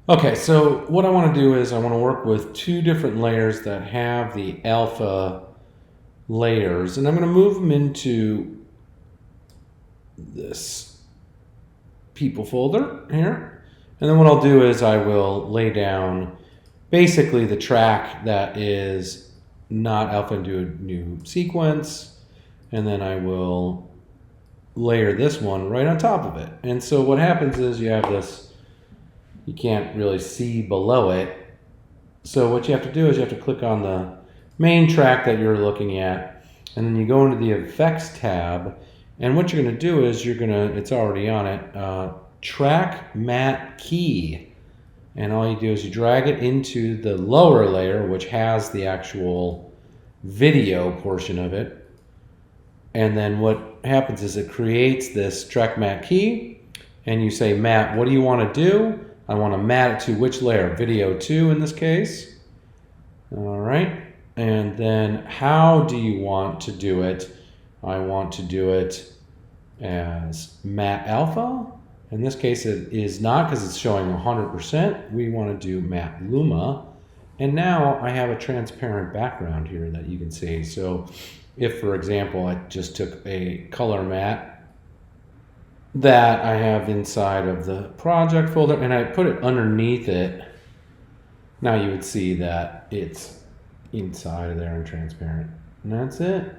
Okay, so what I want to do is I want to work with two different layers that have the alpha layers, and I'm going to move them into this people folder here. And then what I'll do is I will lay down basically the track that is not alpha into a new sequence, and then I will layer this one right on top of it. And so what happens is you have this, you can't really see below it. So what you have to do is you have to click on the main track that you're looking at, and then you go into the effects tab, and what you're going to do is you're going to, it's already on it, track matte key. And all you do is you drag it into the lower layer, which has the actual video portion of it. And then what happens is it creates this track matte key, and you say, Matt, what do you want to do? I want to mat it to which layer? Video 2 in this case. All right. And then how do you want to do it? I want to do it as matte alpha. In this case, it is not because it's showing 100%. We want to do matte luma. And now I have a transparent background here that you can see. So if, for example, I just took a color matte that I have inside of the project folder and I put it underneath it, now you would see that it's inside of there and transparent. And that's it.